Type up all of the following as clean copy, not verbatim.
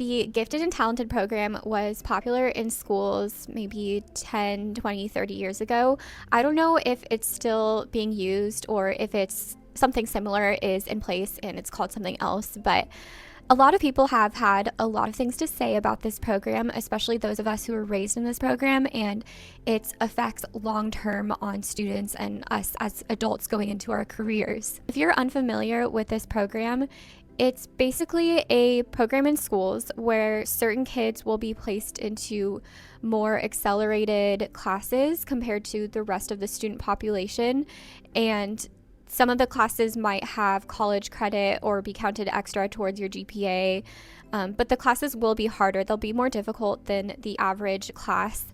The Gifted and Talented program was popular in schools maybe 10, 20, 30 years ago. I don't know if it's still being used or if it's something similar is in place and it's called something else, but a lot of people have had a lot of things to say about this program, especially those of us who were raised in this program and its effects long term on students and us as adults going into our careers. If you're unfamiliar with this program, it's basically a program in schools where certain kids will be placed into more accelerated classes compared to the rest of the student population. And some of the classes might have college credit or be counted extra towards your GPA, but the classes will be harder. They'll be more difficult than the average class.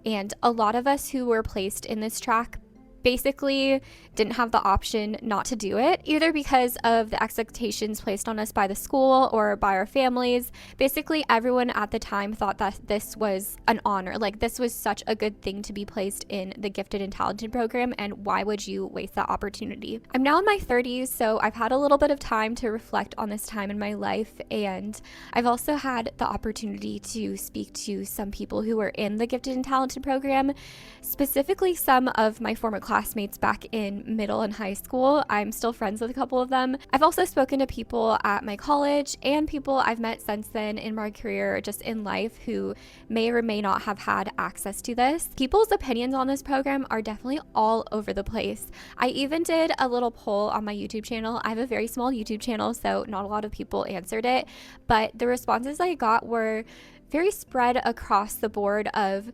And a lot of us who were placed in this track basically didn't have the option not to do it, either because of the expectations placed on us by the school or by our families. Basically, everyone at the time thought that this was an honor. Like, this was such a good thing to be placed in the Gifted and Talented program, and why would you waste that opportunity? I'm now in my 30s, so I've had a little bit of time to reflect on this time in my life, and I've also had the opportunity to speak to some people who were in the Gifted and Talented program, specifically some of my former classmates back in middle and high school. I'm still friends with a couple of them. I've also spoken to people at my college and people I've met since then in my career, just in life, who may or may not have had access to this. People's opinions on this program are definitely all over the place. I even did a little poll on my YouTube channel. I have a very small YouTube channel, so not a lot of people answered it, but the responses I got were very spread across the board of,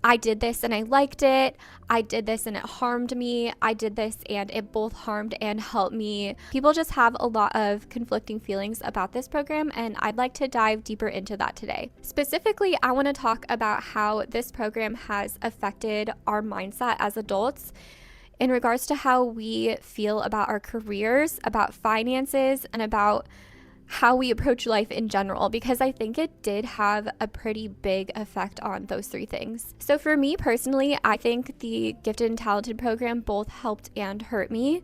I did this and I liked it. I did this and it harmed me. I did this and it both harmed and helped me. People just have a lot of conflicting feelings about this program, and I'd like to dive deeper into that today. Specifically, I want to talk about how this program has affected our mindset as adults in regards to how we feel about our careers, about finances, and about how we approach life in general, because I think it did have a pretty big effect on those three things. So for me personally, I think the Gifted and Talented program both helped and hurt me.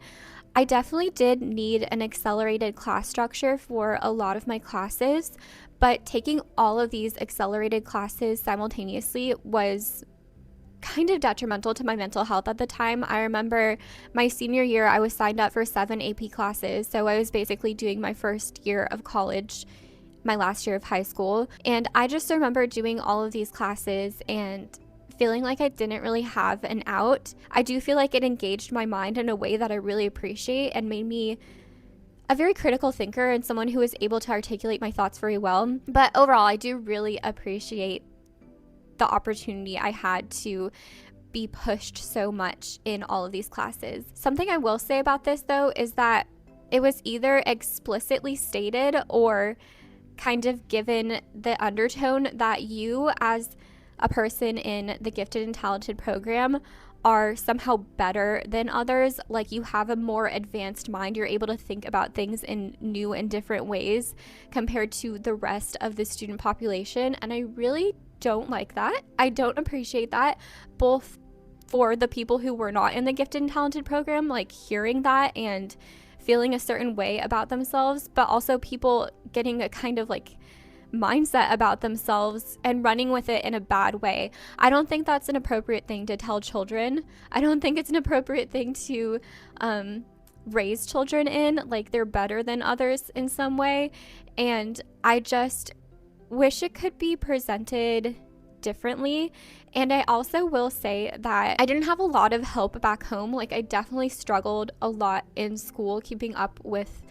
I definitely did need an accelerated class structure for a lot of my classes, but taking all of these accelerated classes simultaneously was kind of detrimental to my mental health at the time. I remember my senior year, I was signed up for 7 AP classes. So I was basically doing my first year of college, my last year of high school. And I just remember doing all of these classes and feeling like I didn't really have an out. I do feel like it engaged my mind in a way that I really appreciate and made me a very critical thinker and someone who was able to articulate my thoughts very well. But overall, I do really appreciate the opportunity I had to be pushed so much in all of these classes. Something I will say about this though is that it was either explicitly stated or kind of given the undertone that you as a person in the Gifted and Talented program are somehow better than others. Like, you have a more advanced mind. You're able to think about things in new and different ways compared to the rest of the student population. And I really don't like that. I don't appreciate that, both for the people who were not in the Gifted and Talented program, like hearing that and feeling a certain way about themselves, but also people getting a kind of like mindset about themselves and running with it in a bad way. I don't think that's an appropriate thing to tell children. I don't think it's an appropriate thing to raise children in, like they're better than others in some way. And I just wish it could be presented differently. And I also will say that I didn't have a lot of help back home. Like, I definitely struggled a lot in school keeping up with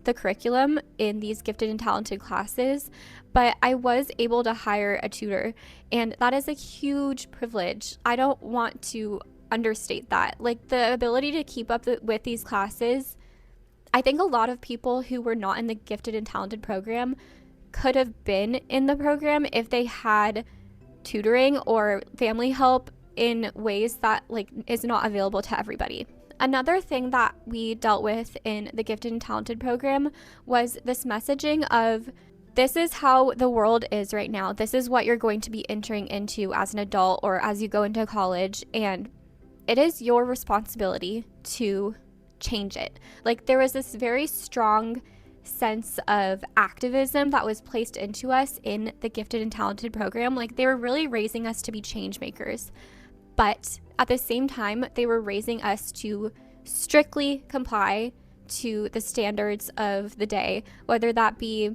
the curriculum in these Gifted and Talented classes, but I was able to hire a tutor, and that is a huge privilege. I don't want to understate that. Like, the ability to keep up with these classes, I think a lot of people who were not in the Gifted and Talented program could have been in the program if they had tutoring or family help in ways that like is not available to everybody. Another thing that we dealt with in the Gifted and Talented program was this messaging of, this is how the world is right now. This is what you're going to be entering into as an adult or as you go into college, and it is your responsibility to change it. Like, there was this very strong sense of activism that was placed into us in the gifted and talented program. Like, they were really raising us to be change makers, but at the same time, they were raising us to strictly comply to the standards of the day, whether that be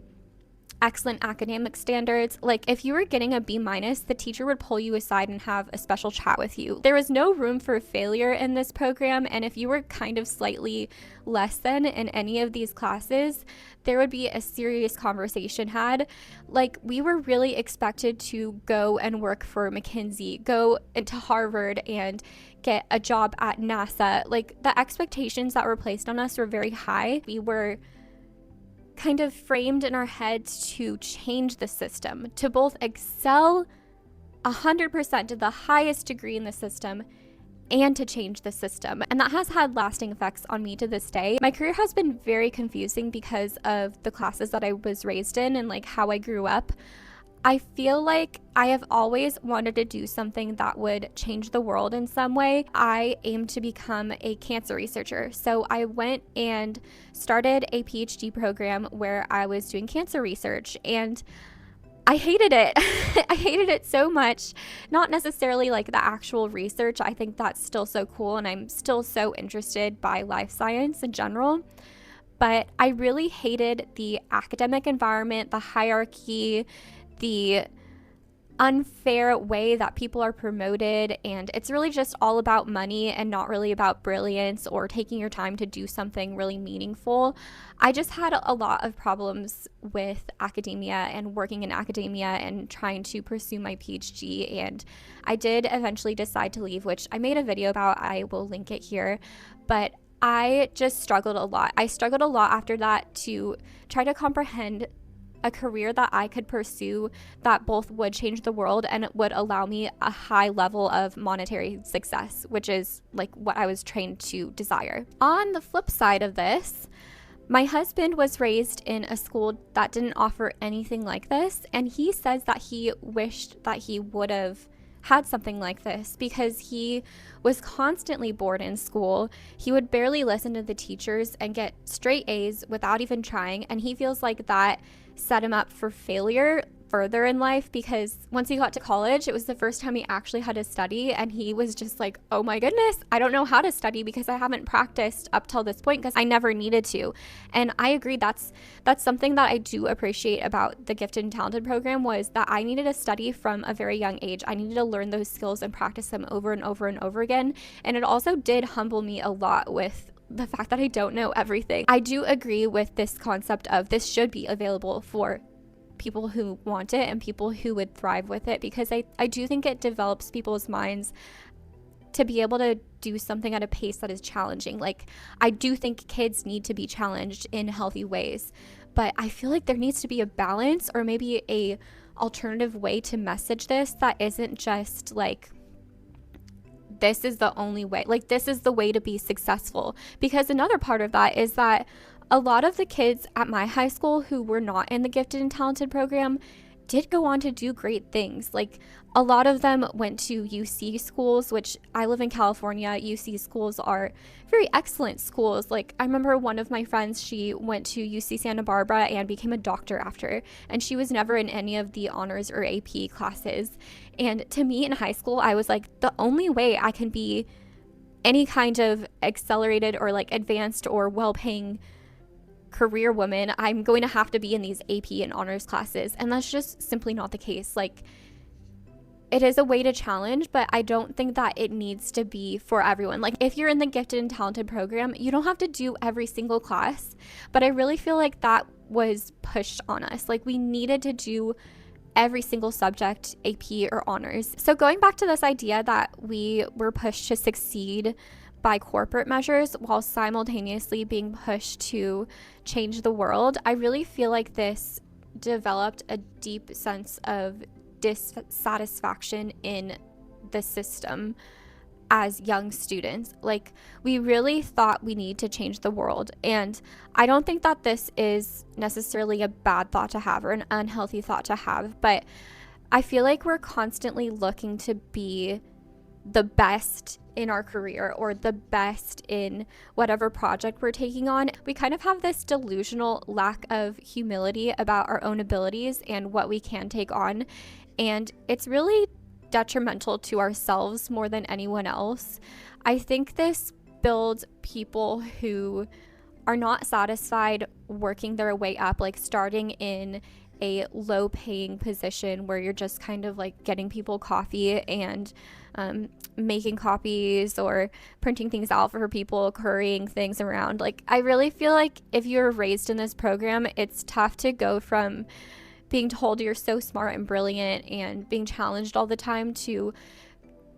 excellent academic standards. Like, if you were getting a B minus, the teacher would pull you aside and have a special chat with you. There was no room for failure in this program, and if you were kind of slightly less than in any of these classes, there would be a serious conversation had. Like, we were really expected to go and work for McKinsey, go into Harvard, and get a job at NASA. Like, the expectations that were placed on us were very high. We were kind of framed in our heads to change the system, to both excel 100% to the highest degree in the system and to change the system. And that has had lasting effects on me to this day. My career has been very confusing because of the classes that I was raised in and like how I grew up. I feel like I have always wanted to do something that would change the world in some way. I aim to become a cancer researcher. So I went and started a PhD program where I was doing cancer research, and I hated it. I hated it so much. Not necessarily like the actual research. I think that's still so cool, and I'm still so interested by life science in general. But I really hated the academic environment, the hierarchy, the unfair way that people are promoted, and it's really just all about money and not really about brilliance or taking your time to do something really meaningful. I just had a lot of problems with academia and working in academia and trying to pursue my PhD, and I did eventually decide to leave, which I made a video about. I will link it here, but I just struggled a lot. I struggled a lot after that to try to comprehend a career that I could pursue that both would change the world and it would allow me a high level of monetary success, which is like what I was trained to desire. On the flip side of this, my husband was raised in a school that didn't offer anything like this, and he says that he wished that he would have had something like this because he was constantly bored in school. He would barely listen to the teachers and get straight A's without even trying, and he feels like that set him up for failure further in life because once he got to college, it was the first time he actually had to study, and he was just like, oh my goodness, I don't know how to study because I haven't practiced up till this point because I never needed to. And I agree, that's something that I do appreciate about the gifted and talented program, was that I needed to study from a very young age. I needed to learn those skills and practice them over and over and over again. And it also did humble me a lot with the fact that I don't know everything. I do agree with this concept of this should be available for people who want it and people who would thrive with it, because I do think it develops people's minds to be able to do something at a pace that is challenging. Like, I do think kids need to be challenged in healthy ways, but I feel like there needs to be a balance or maybe a alternative way to message this that isn't just like, this is the only way, like this is the way to be successful. Because another part of that is that a lot of the kids at my high school who were not in the gifted and talented program did go on to do great things. Like, a lot of them went to UC schools, which I live in California. UC schools are very excellent schools. Like, I remember one of my friends, she went to UC Santa Barbara and became a doctor after, and she was never in any of the honors or AP classes. And to me in high school, I was like, the only way I can be any kind of accelerated or like advanced or well-paying career woman, I'm going to have to be in these AP and honors classes. And that's just simply not the case. Like, it is a way to challenge, but I don't think that it needs to be for everyone. Like, if you're in the gifted and talented program, you don't have to do every single class, but I really feel like that was pushed on us. Like, we needed to do every single subject, AP or honors. So going back to this idea that we were pushed to succeed by corporate measures while simultaneously being pushed to change the world, I really feel like this developed a deep sense of dissatisfaction in the system as young students. Like, we really thought we need to change the world, and I don't think that this is necessarily a bad thought to have or an unhealthy thought to have, but I feel like we're constantly looking to be the best in our career or the best in whatever project we're taking on. We kind of have this delusional lack of humility about our own abilities and what we can take on. And it's really detrimental to ourselves more than anyone else. I think this builds people who are not satisfied working their way up, like starting in a low paying position where you're just kind of like getting people coffee and making copies or printing things out for people, currying things around. Like, I really feel like if you're raised in this program, it's tough to go from being told you're so smart and brilliant and being challenged all the time to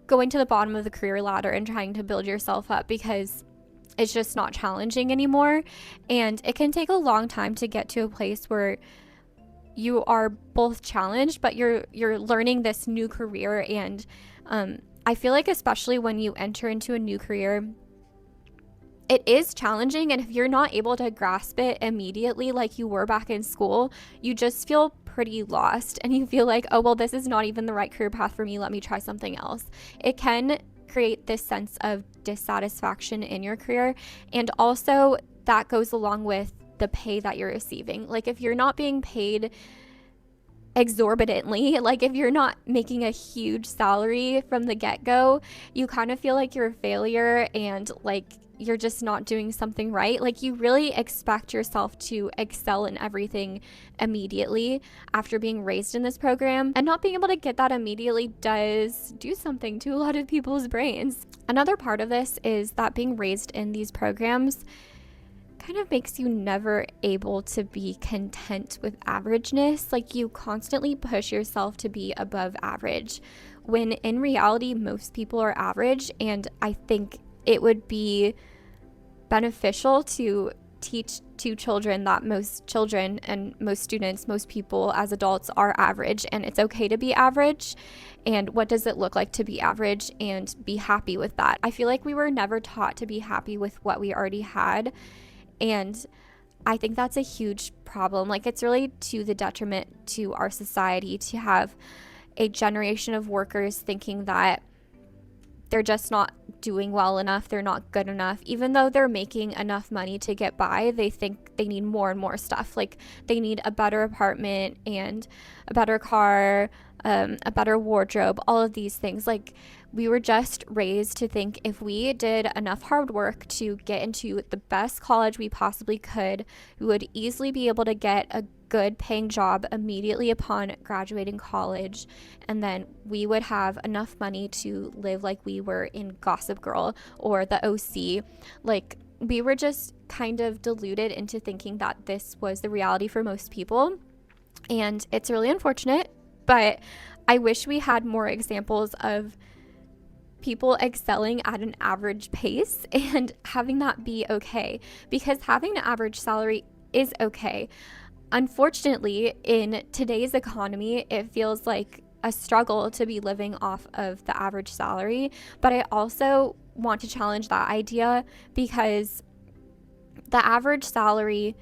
going to the bottom of the career ladder and trying to build yourself up, because it's just not challenging anymore. And it can take a long time to get to a place where you are both challenged, but you're learning this new career. And I feel like especially when you enter into a new career, it is challenging, and if you're not able to grasp it immediately like you were back in school, you just feel pretty lost and you feel like, oh well, this is not even the right career path for me, let me try something else. It can create this sense of dissatisfaction in your career, and also that goes along with the pay that you're receiving. Like, if you're not being paid exorbitantly, like if you're not making a huge salary from the get-go, you kind of feel like you're a failure and like you're just not doing something right. Like, you really expect yourself to excel in everything immediately after being raised in this program, and not being able to get that immediately does do something to a lot of people's brains. Another part of this is that being raised in these programs kind of makes you never able to be content with averageness. Like, you constantly push yourself to be above average, when in reality most people are average. And I think it would be beneficial to teach to children that most children and most students, most people as adults are average, and it's okay to be average. And what does it look like to be average, and be happy with that? I feel like we were never taught to be happy with what we already had. And I think that's a huge problem. Like, it's really to the detriment to our society to have a generation of workers thinking that they're just not doing well enough, they're not good enough. Even though they're making enough money to get by, they think they need more and more stuff. Like, they need a better apartment and a better car, a better wardrobe, all of these things. Like, we were just raised to think if we did enough hard work to get into the best college we possibly could, we would easily be able to get a good paying job immediately upon graduating college, and then we would have enough money to live like we were in Gossip Girl or the OC. Like, we were just kind of deluded into thinking that this was the reality for most people, and it's really unfortunate. But I wish we had more examples of people excelling at an average pace and having that be okay, because having an average salary is okay. Unfortunately, in today's economy, it feels like a struggle to be living off of the average salary. But I also want to challenge that idea, because the average salary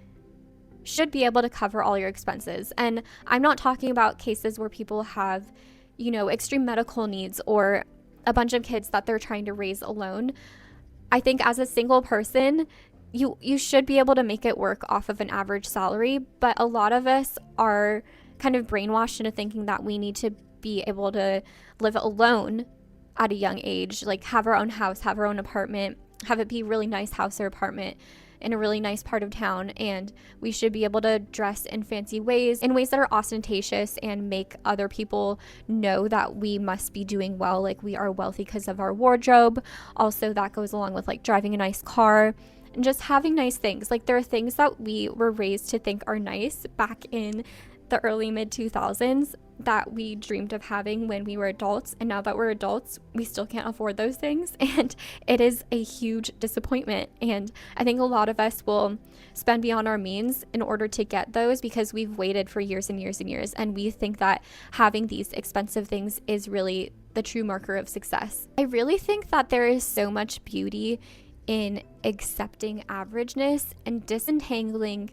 should be able to cover all your expenses. And I'm not talking about cases where people have, extreme medical needs or a bunch of kids that they're trying to raise alone. I think as a single person, you should be able to make it work off of an average salary, but a lot of us are kind of brainwashed into thinking that we need to be able to live alone at a young age, like have our own house, have our own apartment, have it be a really nice house or apartment in a really nice part of town, and we should be able to dress in fancy ways, in ways that are ostentatious and make other people know that we must be doing well, like we are wealthy because of our wardrobe. Also, that goes along with like driving a nice car and just having nice things. Like, there are things that we were raised to think are nice back in the early mid 2000s that we dreamed of having when we were adults, and now that we're adults, we still can't afford those things, and it is a huge disappointment. And I think a lot of us will spend beyond our means in order to get those, because we've waited for years and years and years, and we think that having these expensive things is really the true marker of success. I really think that there is so much beauty in accepting averageness and disentangling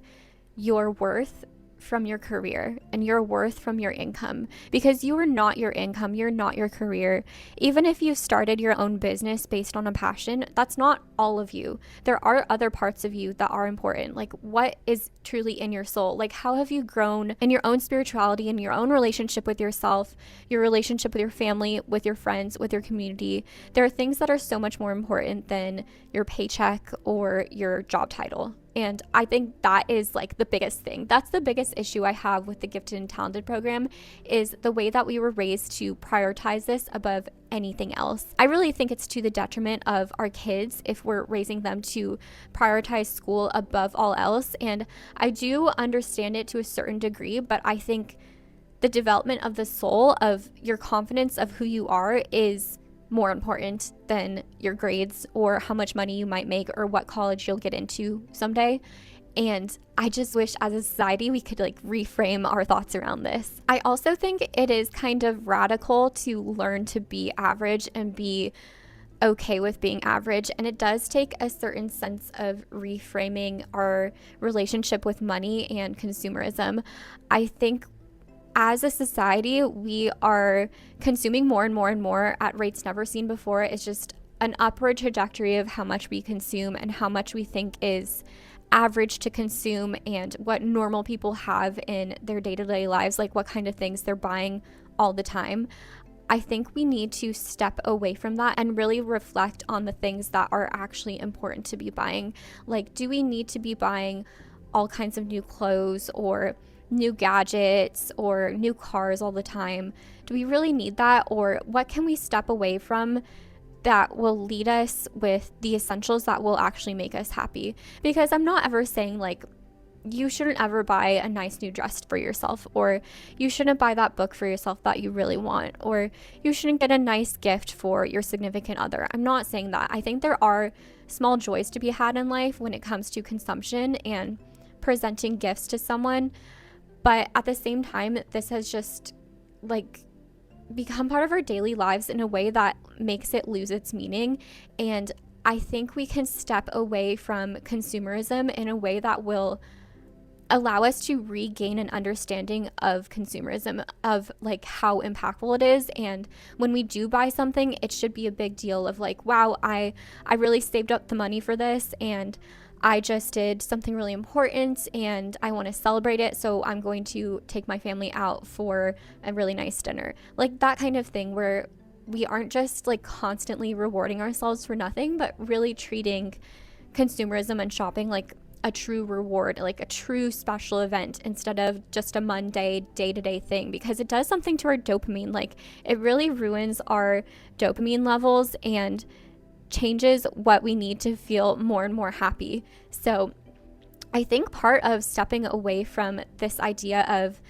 your worth from your career and your worth from your income, because you are not your income, you're not your career. Even if you started your own business based on a passion, that's not all of you. There are other parts of you that are important. Like, what is truly in your soul? Like, how have you grown in your own spirituality, in your own relationship with yourself, your relationship with your family, with your friends, with your community? There are things that are so much more important than your paycheck or your job title. And I think that is like the biggest thing. That's the biggest issue I have with the Gifted and Talented program, is the way that we were raised to prioritize this above anything else. I really think it's to the detriment of our kids if we're raising them to prioritize school above all else. And I do understand it to a certain degree, but I think the development of the soul, of your confidence of who you are, is more important than your grades or how much money you might make or what college you'll get into someday. And I just wish as a society we could like reframe our thoughts around this. I also think it is kind of radical to learn to be average and be okay with being average. And it does take a certain sense of reframing our relationship with money and consumerism. I think as a society, we are consuming more and more and more at rates never seen before. It's just an upward trajectory of how much we consume and how much we think is average to consume and what normal people have in their day-to-day lives, like what kind of things they're buying all the time. I think we need to step away from that and really reflect on the things that are actually important to be buying. Like, do we need to be buying all kinds of new clothes or new gadgets or new cars all the time? Do we really need that? Or what can we step away from that will lead us with the essentials that will actually make us happy? Because I'm not ever saying like you shouldn't ever buy a nice new dress for yourself, or you shouldn't buy that book for yourself that you really want, or you shouldn't get a nice gift for your significant other. I'm not saying that. I think there are small joys to be had in life when it comes to consumption and presenting gifts to someone. But at the same time, this has just like become part of our daily lives in a way that makes it lose its meaning. And I think we can step away from consumerism in a way that will allow us to regain an understanding of consumerism, of like how impactful it is. And when we do buy something, it should be a big deal of like, wow, I really saved up the money for this, and I just did something really important and I want to celebrate it, so I'm going to take my family out for a really nice dinner. Like that kind of thing, where we aren't just like constantly rewarding ourselves for nothing, but really treating consumerism and shopping like a true reward, like a true special event, instead of just a Monday day-to-day thing, because it does something to our dopamine. Like it really ruins our dopamine levels and changes what we need to feel more and more happy. So I think part of stepping away from this idea of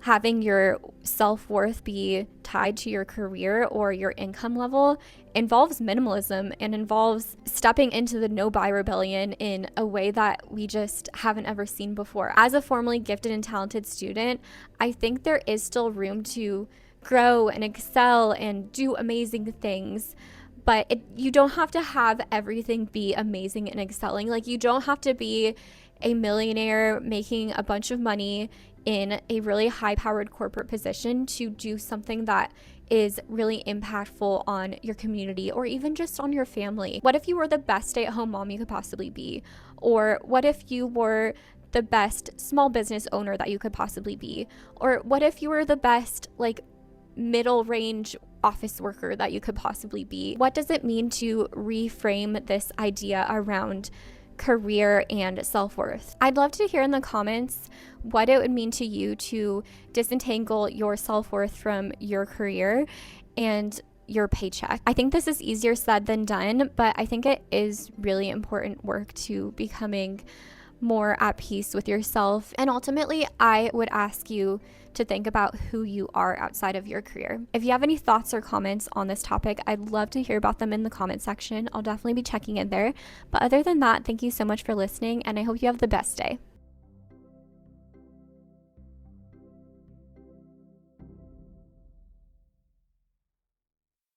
having your self-worth be tied to your career or your income level involves minimalism and involves stepping into the no buy rebellion in a way that we just haven't ever seen before. As a formerly gifted and talented student, I think there is still room to grow and excel and do amazing things. But you don't have to have everything be amazing and excelling. Like you don't have to be a millionaire making a bunch of money in a really high-powered corporate position to do something that is really impactful on your community or even just on your family. What if you were the best stay-at-home mom you could possibly be? Or what if you were the best small business owner that you could possibly be? Or what if you were the best like middle range office worker that you could possibly be? What does it mean to reframe this idea around career and self-worth? I'd love to hear in the comments what it would mean to you to disentangle your self-worth from your career and your paycheck. I think this is easier said than done, but I think it is really important work to becoming more at peace with yourself. And ultimately, I would ask you to think about who you are outside of your career. If you have any thoughts or comments on this topic, I'd love to hear about them in the comment section. I'll definitely be checking in there. But other than that, thank you so much for listening, and I hope you have the best day.